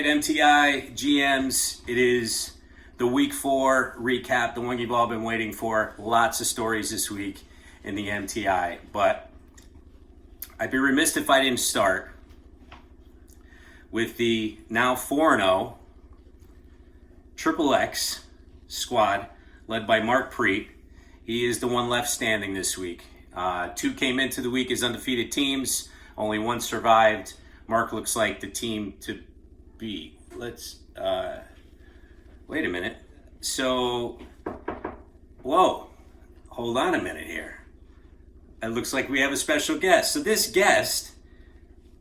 right, MTI GMs, it is the week 4 recap, the one you've all been waiting for. Lots of stories this week in the MTI, but I'd be remiss if I didn't start with the now 4-0 Triple X squad led by Mark Preet. He is the one left standing this week. 2 came into the week as undefeated teams. Only 1 survived. Mark looks like the team to beat. Let's, wait a minute. So, whoa, hold on a minute here. It looks like we have a special guest. So this guest,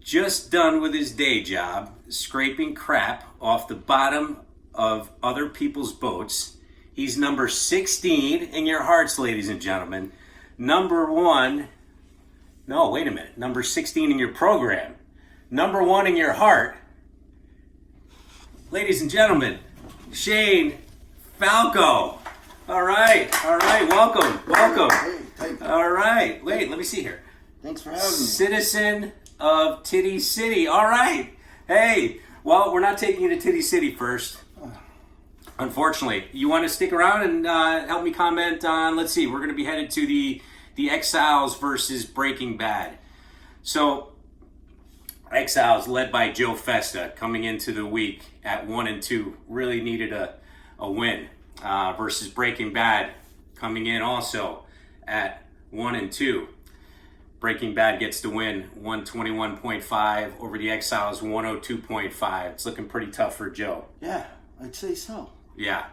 just done with his day job, scraping crap off the bottom of other people's boats. He's number 16 in your hearts, ladies and gentlemen. Number 1, no, wait a minute. Number 16 in your program. Number 1 in your heart. Ladies and gentlemen, Shane Falco. All right, welcome. Hey. All right, wait, let me see here. Thanks for having me. Citizen of Titty City. All right. Hey, well, we're not taking you to Titty City first. Unfortunately, you want to stick around and help me comment on, let's see, we're going to be headed to the Exiles versus Breaking Bad. So, Exiles led by Joe Festa coming into the week at 1-2, really needed a win versus Breaking Bad coming in also at 1-2. Breaking Bad gets the win, 121.5 over the Exiles, 102.5. It's looking pretty tough for Joe. Yeah, I'd say so. Yeah.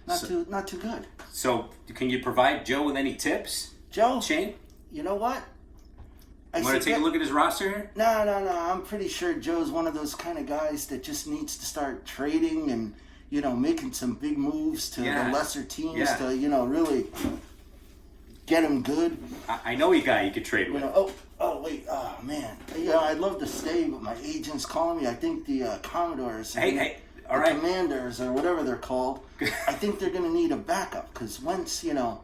Not too good. So, can you provide Joe with any tips? Joe, Shane? you know what? You want to take a look at his roster here? No. I'm pretty sure Joe's one of those kind of guys that just needs to start trading and, making some big moves to the lesser teams to, really get him good. I know a guy you could trade with. Oh man. I'd love to stay, but my agent's calling me. I think the Commodores. Hey, all right. Commanders or whatever they're called. I think they're going to need a backup because Wentz, not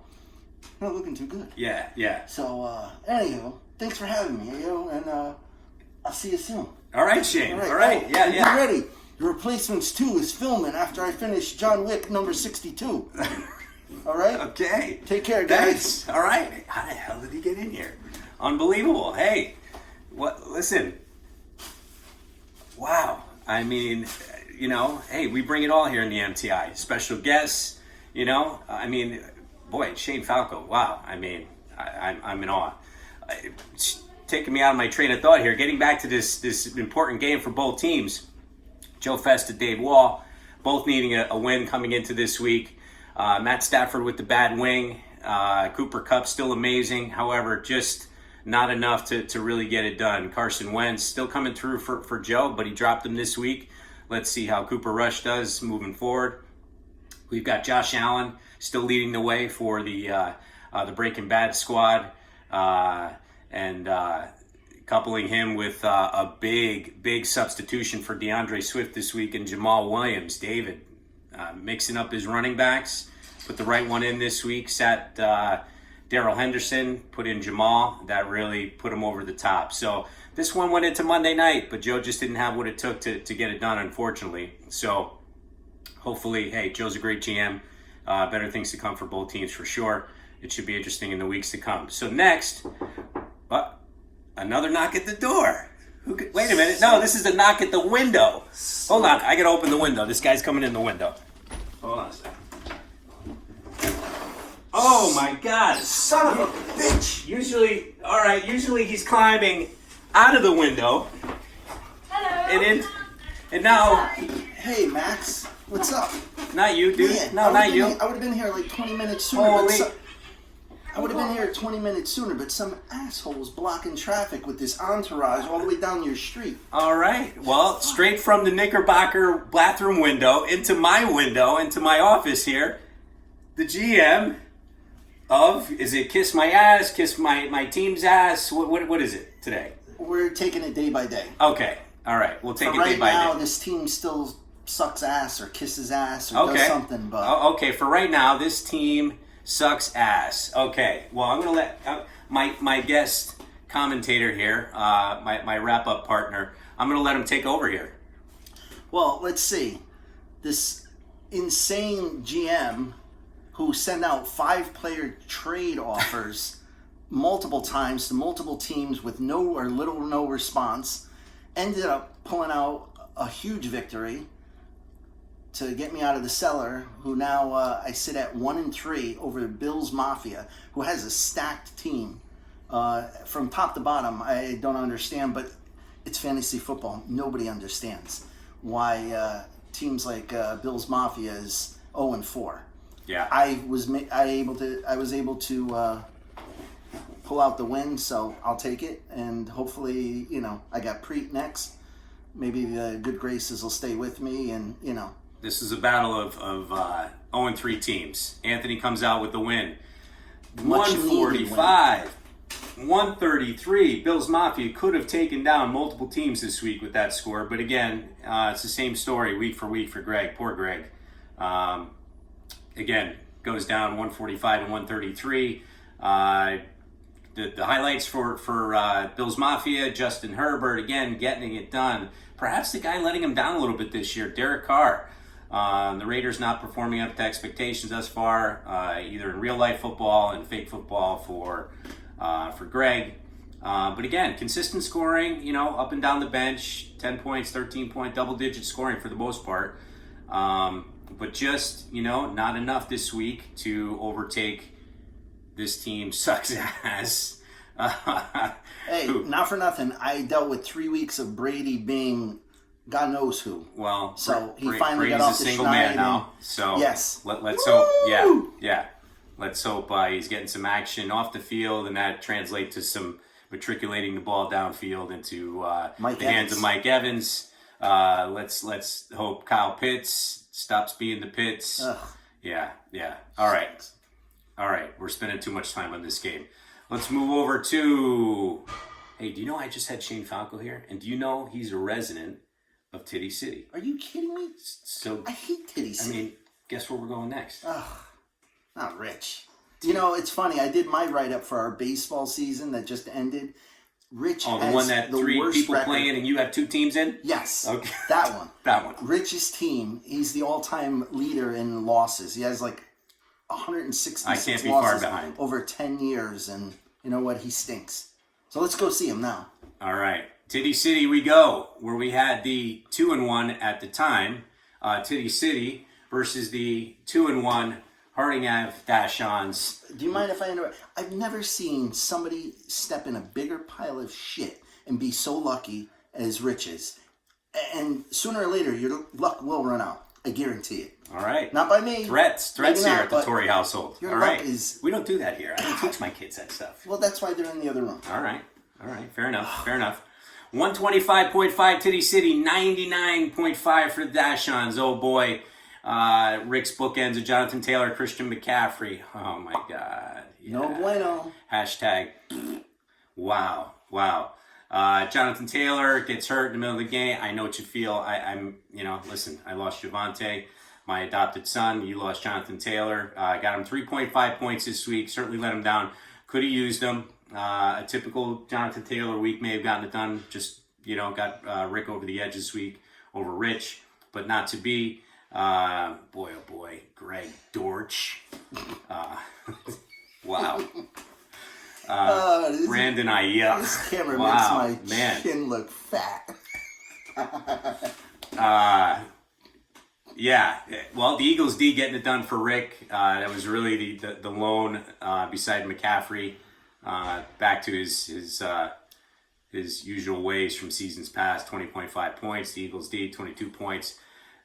looking too good. Yeah. So, anywho, thanks for having me, and I'll see you soon. All right, Shane. All right. Yeah. Get ready. The Replacements 2 is filming after I finish John Wick number 62. All right? Okay. Take care, guys. Thanks. All right. How the hell did he get in here? Unbelievable. Hey, listen. Wow. I mean, hey, we bring it all here in the MTI. Special guests, boy, Shane Falco. Wow. I mean, I'm in awe. It's taking me out of my train of thought here. Getting back to this important game for both teams. Joe Festa, Dave Wall, both needing a win coming into this week. Matt Stafford with the bad wing. Cooper Kupp still amazing. However, just not enough to really get it done. Carson Wentz still coming through for Joe, but he dropped him this week. Let's see how Cooper Rush does moving forward. We've got Josh Allen still leading the way for the Breaking Bad squad. And coupling him with a big substitution for DeAndre Swift this week and Jamal Williams. David mixing up his running backs, put the right one in this week, sat Darrell Henderson, put in Jamal. That really put him over the top. So this one went into Monday night, but Joe just didn't have what it took to get it done, unfortunately. So hopefully, hey, Joe's a great GM. Better things to come for both teams for sure. It should be interesting in the weeks to come. So next, another knock at the door. Wait a minute. No, this is the knock at the window. Hold on. I got to open the window. This guy's coming in the window. Hold on a second. Oh, my God. Son of a bitch. Usually he's climbing out of the window. Hello. And now. Hey, Max. What's up? Not you, dude. Man, no, not you. I would have been here like 20 minutes sooner. I would have been here 20 minutes sooner, but some asshole's blocking traffic with this entourage all the way down your street. All right. Well, straight from the Knickerbocker bathroom window into my office here, the GM of, is it Kiss My Ass, Kiss My Team's Ass? What is it today? We're taking it day by day. Okay. All right. We'll take it day by day. Right now, this team still sucks ass or kisses ass or does something. But okay, for right now, this team sucks ass. Okay, well, I'm going to let my guest commentator here, my wrap-up partner, I'm going to let him take over here. Well, let's see. This insane GM who sent out 5-player trade offers multiple times to multiple teams with no or little or no response ended up pulling out a huge victory to get me out of the cellar, who now I sit at 1-3 over Bills Mafia, who has a stacked team. From top to bottom, I don't understand, but it's fantasy football. Nobody understands why teams like Bills Mafia is 0-4. Yeah, I was able to pull out the win, so I'll take it, and hopefully, I got Preet next. Maybe the good graces will stay with me, and This is a battle of 0-3 teams. Anthony comes out with the win. Much 145, 133. Bills Mafia could have taken down multiple teams this week with that score, but again, it's the same story week for week for Greg. Poor Greg. Again, goes down 145 and 133. The highlights for Bills Mafia, Justin Herbert, again, getting it done. Perhaps the guy letting him down a little bit this year, Derek Carr. The Raiders not performing up to expectations thus far, either in real life football and fake football for Greg. But again, consistent scoring, up and down the bench, 10 points, 13 point, double digit scoring for the most part. But just, not enough this week to overtake this team sucks ass. Hey, not for nothing. I dealt with 3 weeks of Brady being God knows who. Well, so he finally Brady's got off a the single schneid man now. So yes, let's hope. Yeah. Let's hope he's getting some action off the field, and that translates to some matriculating the ball downfield into the hands of Mike Evans. Let's hope Kyle Pitts stops being the Pitts. Ugh. Yeah. All right. We're spending too much time on this game. Let's move over to. Hey, do you know I just had Shane Falco here, and do you know he's a resident of Titty City? Are you kidding me? So I hate Titty City. I mean, guess where we're going next? Ugh, not Rich. It's funny. I did my write-up for our baseball season that just ended. Rich the has one that the 3 worst people record. playing and you have 2 teams in? Yes. Okay. That one. That one. Rich's team, he's the all-time leader in losses. He has like 166 I can't be losses far behind. over 10 years, and you know what? He stinks. So let's go see him now. All right. Titty City we go, where we had the 2-1 at the time. Titty City versus the 2-1 Harding Ave Dashons. Do you mind if I interrupt? I've never seen somebody step in a bigger pile of shit and be so lucky as Rich is. And sooner or later, your luck will run out. I guarantee it. All right. Not by me. Threats Maybe here not, at the Torrey household. Your All luck right. is... We don't do that here. I don't teach my kids that stuff. Well, that's why they're in the other room. All right. Fair enough. 125.5 Titty City, 99.5 for the Dashons. Oh boy. Rick's bookends of Jonathan Taylor, Christian McCaffrey. Oh my God. Yeah. No bueno. Hashtag. Wow. Jonathan Taylor gets hurt in the middle of the game. I know what you feel. I'm listen, I lost Javante, my adopted son. You lost Jonathan Taylor. I got him 3.5 points this week. Certainly let him down. Could have used them. A typical Jonathan Taylor week may have gotten it done. Just, got Rick over the edge this week over Rich, but not to be. Boy, oh boy, Greg Dortch. Wow. Brandon Ayuk. This camera makes my chin look fat. Yeah. Well, the Eagles D getting it done for Rick. That was really the lone beside McCaffrey. Back to his usual ways from seasons past. 20.5 points. The Eagles D 22 points.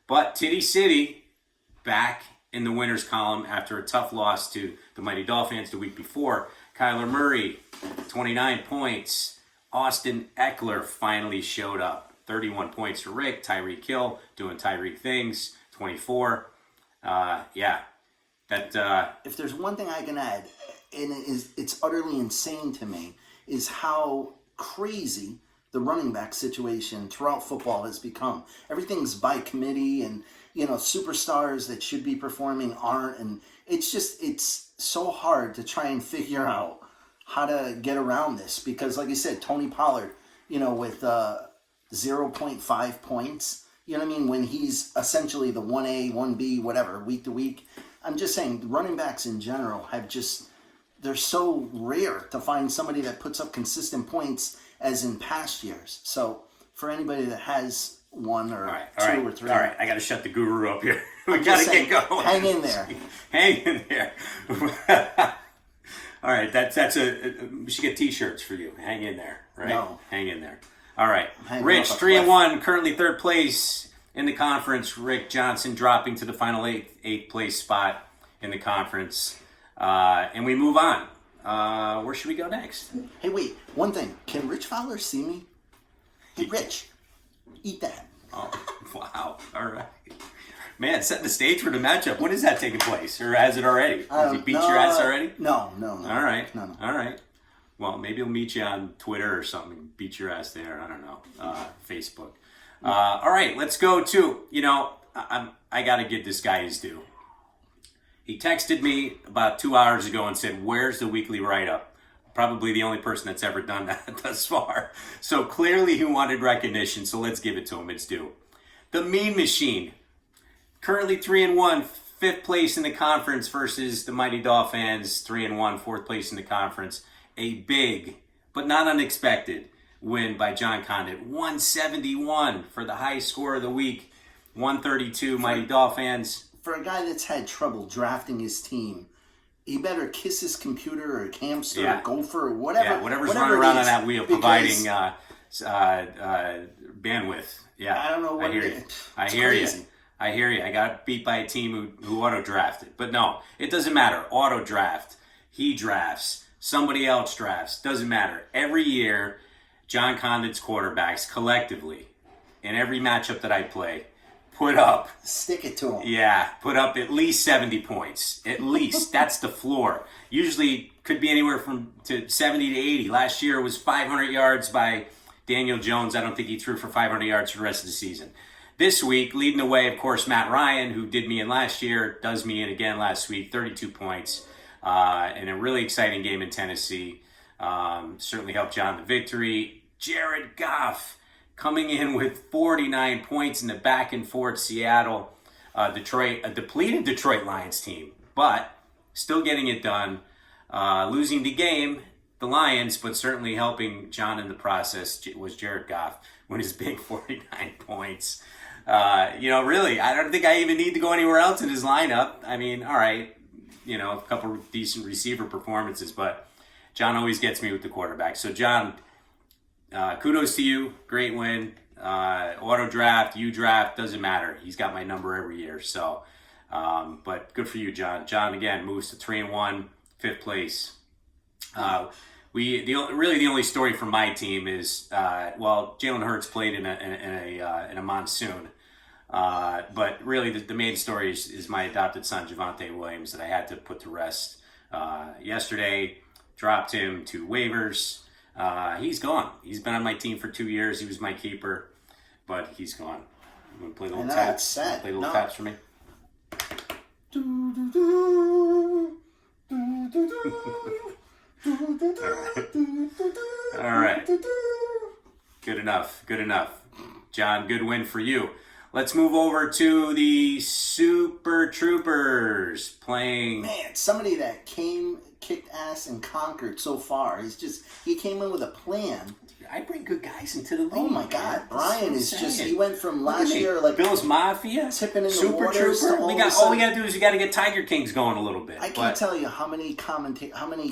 But Titty City back in the winners column after a tough loss to the Mighty Dolphins the week before. Kyler Murray, 29 points. Austin Eckler finally showed up. 31 points for Rick. Tyreek Hill doing Tyreek things. 24. If there's one thing I can add, and it's utterly insane to me, is how crazy the running back situation throughout football has become. Everything's by committee, and superstars that should be performing aren't, and it's so hard to try and figure out how to get around this, because like I said, Tony Pollard, with 0.5 points, You know what I mean? When he's essentially the 1A, 1B, whatever, week to week. I'm just saying, the running backs in general have just, they're so rare to find somebody that puts up consistent points as in past years. So for anybody that has one or two or three. All right, I got to shut the guru up here. We got to get going. Hang in there. Hang in there. All right, we should get T-shirts for you. Hang in there, right? No. Hang in there. All right. Hang Rich, 3-1, currently third place in the conference. Rick Johnson dropping to the final eighth place spot in the conference. And we move on. Where should we go next? Hey, wait. One thing. Can Rich Fowler see me? Hey, Rich. Eat that. Oh, wow. All right. Man, setting the stage for the matchup. When is that taking place? Or has it already? Has he beat your ass already? No. All right. No. All right. Well, maybe he'll meet you on Twitter or something. Beat your ass there. I don't know. Facebook. All right. Let's go to, I got to give this guy his due. He texted me about 2 hours ago and said, "Where's the weekly write-up?" Probably the only person that's ever done that thus far. So clearly he wanted recognition, so let's give it to him. It's due. The Mean Machine. Currently 3-1, fifth place in the conference versus the Mighty Dolphins, 3-1, fourth place in the conference. A big, but not unexpected, win by John Condit. 171 for the highest score of the week. 132, Mighty Dolphins. For a guy that's had trouble drafting his team, he better kiss his computer or hamster or gopher or whatever. Yeah, whatever's running around on that wheel, providing bandwidth. Yeah, I don't know what I hear it you. is. I hear you. I got beat by a team who auto-drafted. But no, it doesn't matter. Auto-draft. He drafts. Somebody else drafts. Doesn't matter. Every year, John Condit's quarterbacks collectively, in every matchup that I play, put up. Stick it to him. Yeah, put up at least 70 points. At least. That's the floor. Usually could be anywhere from to 70 to 80. Last year it was 500 yards by Daniel Jones. I don't think he threw for 500 yards for the rest of the season. This week, leading the way, of course, Matt Ryan, who did me in last year, does me in again last week, 32 points. In a really exciting game in Tennessee. Certainly helped John the victory. Jared Goff coming in with 49 points in the back and forth Seattle, Detroit, a depleted Detroit Lions team, but still getting it done. Losing the game, the Lions, but certainly helping John in the process was Jared Goff with his big 49 points. Really, I don't think I even need to go anywhere else in his lineup. I mean, all right, a couple of decent receiver performances, but John always gets me with the quarterback. So, John, kudos to you. Great win. Auto draft, you draft, doesn't matter. He's got my number every year. So, but good for you, John. John, again, moves to 3-1, fifth place. The only story from my team is, Jalen Hurts played in a monsoon. But really, the main story is my adopted son, Javonte Williams, that I had to put to rest yesterday. Dropped him to waivers. He's gone. He's been on my team for 2 years. He was my keeper, but he's gone. You want to play little taps? Play little taps for me? All right. Good enough. John, good win for you. Let's move over to the Super Troopers playing. Man, somebody that kicked ass and conquered so far. He came in with a plan. I bring good guys into the league. Oh my God, Brian is he went from last year like Bill's Mafia, tipping in Super the waters. Trooper. All we got to do is we got to get Tiger Kings going a little bit. I can't tell you how many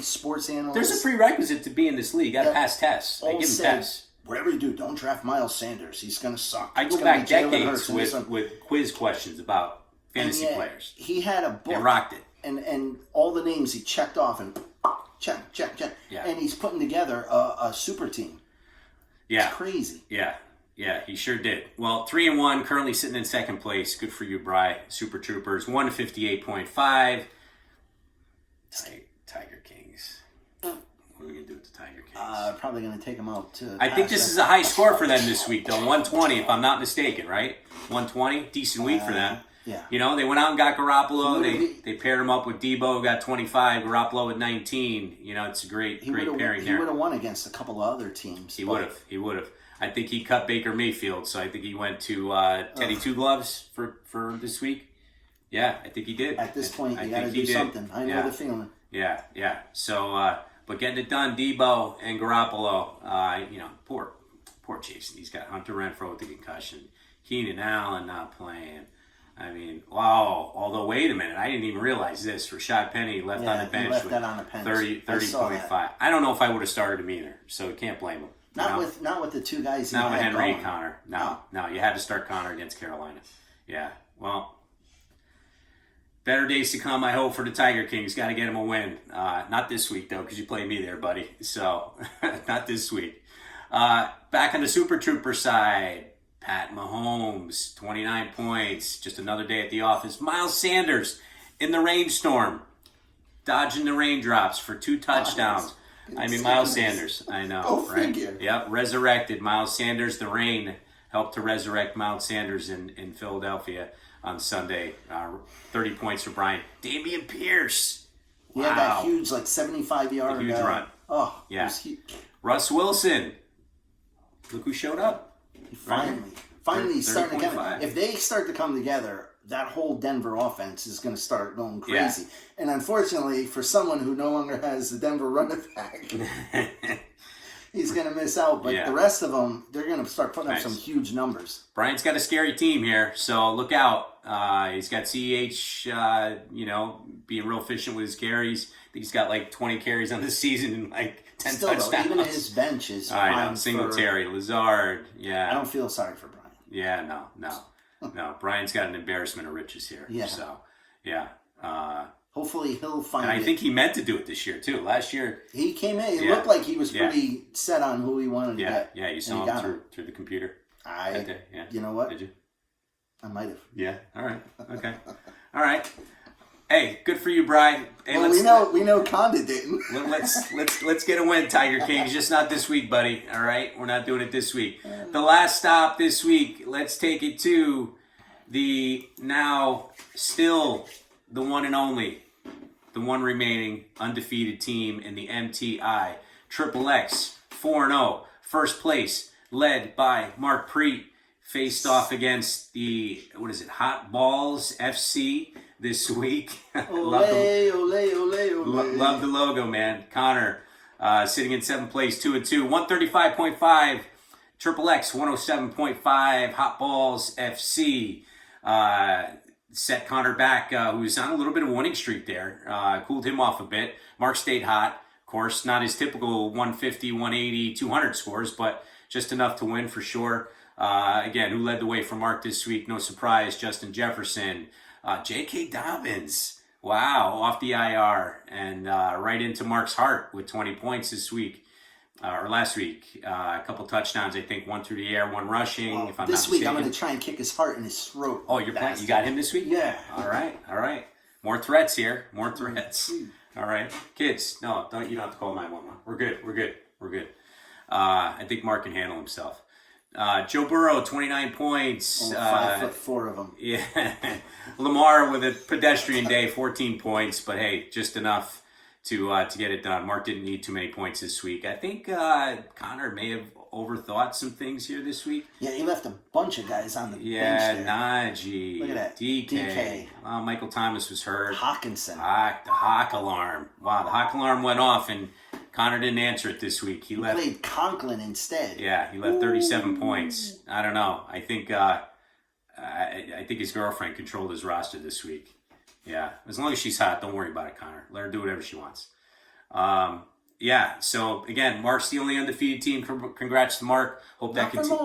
sports analysts. There's a prerequisite to be in this league. You got to pass tests. I give them tests. Whatever you do, don't draft Miles Sanders. He's going to suck. I go back decades with quiz questions about fantasy players. He had a book. And rocked it. And all the names he checked off and check. Yeah. And he's putting together a super team. Yeah. It's crazy. Yeah, he sure did. Well, 3-1, currently sitting in second place. Good for you, Bri. Super Troopers, 158.5. Tiger Kings. What are we going to do with the Tiger Kings? Probably going to take them out to. I think this is a high score for them this week, though. 120, if I'm not mistaken, right? 120, decent week for them. Yeah. They went out and got Garoppolo. They paired him up with Debo, got 25. Garoppolo with 19. It's a great pairing there. He would have won against a couple of other teams. He would have. I think he cut Baker Mayfield, so I think he went to Teddy Two Gloves for this week. Yeah, I think he did. At this point, you got to do something. I know the feeling. Yeah. So, but getting it done, Debo and Garoppolo. Poor Jason. He's got Hunter Renfrow with the concussion. Keenan Allen not playing. I mean, wow. Although, wait a minute. I didn't even realize this. Rashad Penny left on the bench left with that on the bench. 30.5. I don't know if I would have started him either, so you can't blame him. Not with the two guys. Not with Henry going. and Connor. No, you had to start Connor against Carolina. Yeah, well, better days to come, I hope, for the Tiger Kings. Got to get him a win. Not this week, though, because you played me there, buddy. So, not this week. Back on the Super Trooper side, Pat Mahomes, 29 points. Just another day at the office. Miles Sanders in the rainstorm, dodging the raindrops for 2 touchdowns. Miles Sanders. I know, Go right? figure. Yep, resurrected. Miles Sanders, the rain helped to resurrect Miles Sanders in Philadelphia on Sunday. 30 points for Brian. Damian Pierce. He had that huge, 75-yard huge run. Oh, yeah. Russ Wilson. Look who showed up. Finally starting to come. If they start to come together, that whole Denver offense is going to start going crazy. Yeah. And unfortunately, for someone who no longer has the Denver running back, he's going to miss out. But the rest of them, they're going to start putting up some huge numbers. Brian's got a scary team here, so look out. He's got CEH, being real efficient with his carries. I think he's got 20 carries on the season and 10 touchdowns. Though, even his bench is fine. Singletary, Lazard, I don't feel sorry for Brian. Yeah, no. Brian's got an embarrassment of riches here. Yeah. So, yeah. Hopefully he'll find it. And I think he meant to do it this year, too. Last year. He came in. It looked like he was pretty set on who he wanted to get. Yeah, you saw him through the computer. You know what? Did you? I might have. Yeah. All right. Okay. All right. Hey, good for you, Brian. Hey, we know Condit didn't. let's get a win, Tiger Kings. Just not this week, buddy. All right, we're not doing it this week. The last stop this week. Let's take it to the now still the one and only, the one remaining undefeated team in the MTI Triple X 4-0, first place, led by Mark Preet. Faced off against the Hot Balls FC this week. Love the logo, man. Connor sitting in 7th place, 2-2, 135.5. Triple X 107.5. Hot Balls FC set Connor back, who's on a little bit of a winning streak there. Cooled him off a bit. Mark stayed hot. Of course, not his typical 150, 180, 200 scores, but just enough to win for sure. Again, who led the way for Mark this week? No surprise, Justin Jefferson. J.K. Dobbins, wow, off the IR and right into Mark's heart with 20 points this week, or last week. A couple touchdowns, I think, one through the air, one rushing, if I'm not mistaken. This week I'm going to try and kick his heart in his throat. Oh, you're playing? You got him this week? Yeah. All right. More threats here. More threats. All right. Kids, you don't have to call 911. We're good. I think Mark can handle himself. Joe Burrow, 29 points. 5'4" of them. Yeah. Lamar with a pedestrian day, 14 points, but hey, just enough to get it done. Mark didn't need too many points this week. I think Connor may have overthought some things here this week. Yeah, he left a bunch of guys on the bench there. Najee. Look at that. DK. Michael Thomas was hurt. Hawkinson. The Hawk alarm. Wow, the Hawk alarm went off and Connor didn't answer it this week. He played Conklin instead. Yeah, he left 37 points. I don't know. I think his girlfriend controlled his roster this week. Yeah, as long as she's hot, don't worry about it, Connor. Let her do whatever she wants. So again, Mark's the only undefeated team. Congrats to Mark. Hope that continues.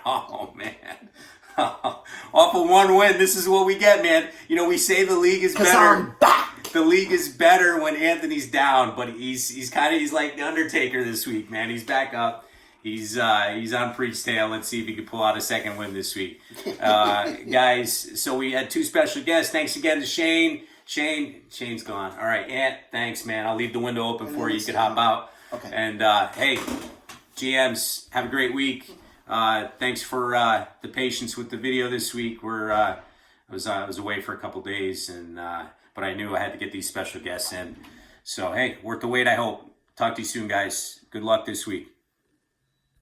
Oh man. Off of one win, this is what we get, man. We say the league is better. I'm back. The league is better when Anthony's down, but he's like the Undertaker this week, man. He's back up. He's on Preach's tail. Let's see if he can pull out a second win this week. Guys, so we had 2 special guests. Thanks again to Shane. Shane's gone. All right, Ant, thanks, man. I'll leave the window open for you. You can hop out. Okay. And, hey, GMs, have a great week. Thanks for the patience with the video this week. I was away for a couple days, but I knew I had to get these special guests in. So, hey, worth the wait, I hope. Talk to you soon, guys. Good luck this week.